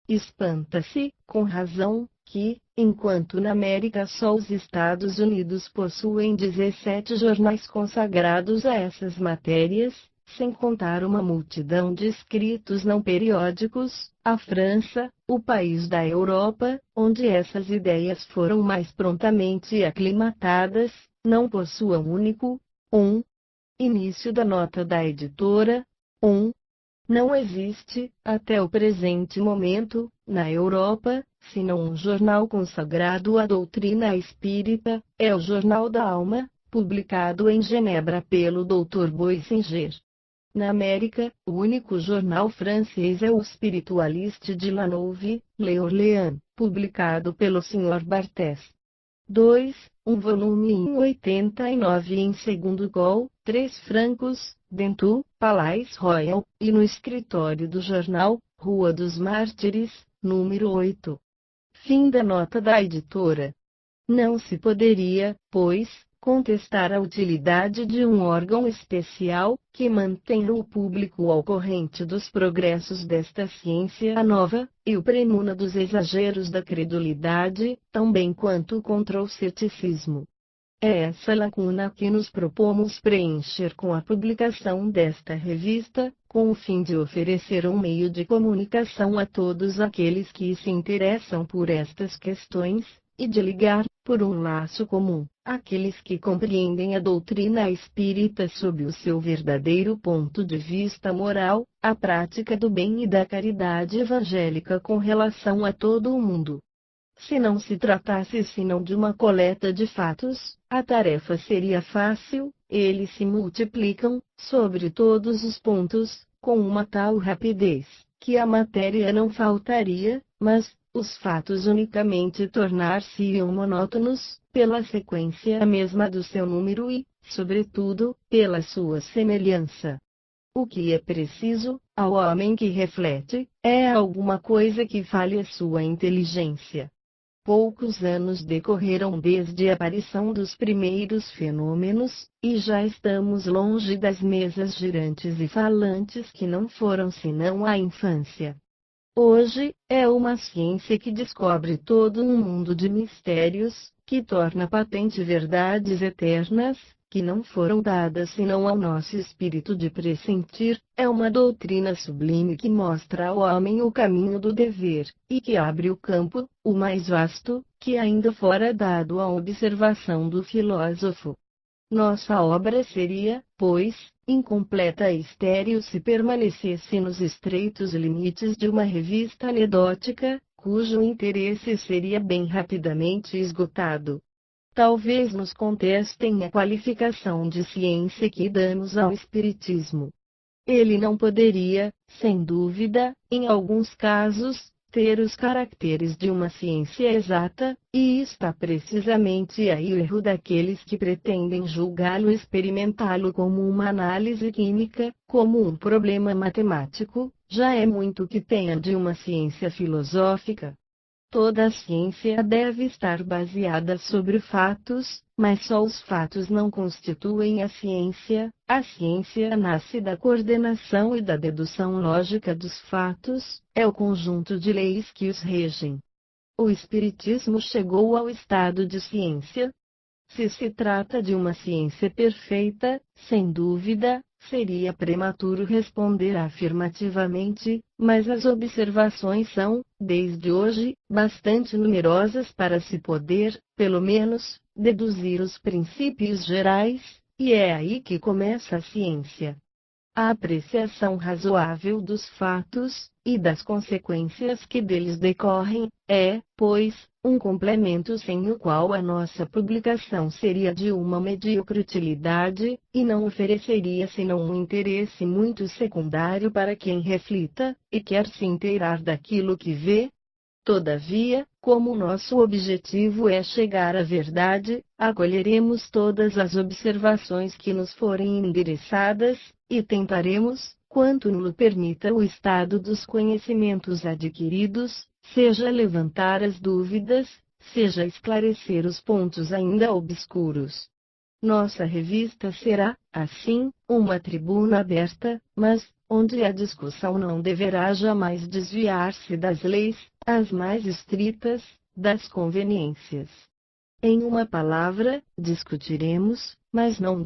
Espanta-se, com razão, que, enquanto na América só os Estados Unidos possuem 17 jornais consagrados a essas matérias, sem contar uma multidão de escritos não periódicos, a França, o país da Europa, onde essas ideias foram mais prontamente aclimatadas, não possui um único. Início da nota da editora. Não existe, até o presente momento, na Europa, senão um jornal consagrado à doutrina espírita, é o Jornal da Alma, publicado em Genebra pelo Dr. Boissinger. Na América, o único jornal francês é o Spiritualiste de La Nouve, l'Orléans, publicado pelo Sr. Barthès. Um volume em 89 em segundo gol, 3 francos, dentro, Palais Royal, e no escritório do jornal, Rua dos Mártires, número 8. Fim da nota da editora. Não se poderia, pois, contestar a utilidade de um órgão especial, que mantenha o público ao corrente dos progressos desta ciência nova, e o premuna dos exageros da credulidade, tão bem quanto contra o ceticismo. É essa lacuna que nos propomos preencher com a publicação desta revista, com o fim de oferecer um meio de comunicação a todos aqueles que se interessam por estas questões, e de ligar, por um laço comum, aqueles que compreendem a doutrina espírita sob o seu verdadeiro ponto de vista moral, a prática do bem e da caridade evangélica com relação a todo o mundo. Se não se tratasse senão de uma coleta de fatos, a tarefa seria fácil. Eles se multiplicam, sobre todos os pontos, com uma tal rapidez, que a matéria não faltaria, mas os fatos unicamente tornar-se-iam monótonos, pela sequência mesma do seu número e, sobretudo, pela sua semelhança. O que é preciso, ao homem que reflete, é alguma coisa que fale a sua inteligência. Poucos anos decorreram desde a aparição dos primeiros fenômenos, e já estamos longe das mesas girantes e falantes que não foram senão a infância. Hoje, é uma ciência que descobre todo um mundo de mistérios, que torna patente verdades eternas, que não foram dadas senão ao nosso espírito de pressentir, é uma doutrina sublime que mostra ao homem o caminho do dever, e que abre o campo, o mais vasto, que ainda fora dado à observação do filósofo. Nossa obra seria, pois, incompleta e estéril se permanecesse nos estreitos limites de uma revista anedótica, cujo interesse seria bem rapidamente esgotado. Talvez nos contestem a qualificação de ciência que damos ao Espiritismo. Ele não poderia, sem dúvida, em alguns casos, ter os caracteres de uma ciência exata, e está precisamente aí o erro daqueles que pretendem julgá-lo e experimentá-lo como uma análise química, como um problema matemático. Já é muito que tenha de uma ciência filosófica. Toda a ciência deve estar baseada sobre fatos, mas só os fatos não constituem a ciência. A ciência nasce da coordenação e da dedução lógica dos fatos, é o conjunto de leis que os regem. O Espiritismo chegou ao estado de ciência. Se se trata de uma ciência perfeita, sem dúvida, seria prematuro responder afirmativamente, mas as observações são, desde hoje, bastante numerosas para se poder, pelo menos, deduzir os princípios gerais, e é aí que começa a ciência. A apreciação razoável dos fatos, e das consequências que deles decorrem, é, pois, um complemento sem o qual a nossa publicação seria de uma medíocre utilidade, e não ofereceria senão um interesse muito secundário para quem reflita, e quer se inteirar daquilo que vê. Todavia, como nosso objetivo é chegar à verdade, acolheremos todas as observações que nos forem endereçadas, e tentaremos, quanto nos permita o estado dos conhecimentos adquiridos, seja levantar as dúvidas, seja esclarecer os pontos ainda obscuros. Nossa revista será, assim, uma tribuna aberta, mas, onde a discussão não deverá jamais desviar-se das leis, as mais estritas, das conveniências. Em uma palavra, discutiremos, mas não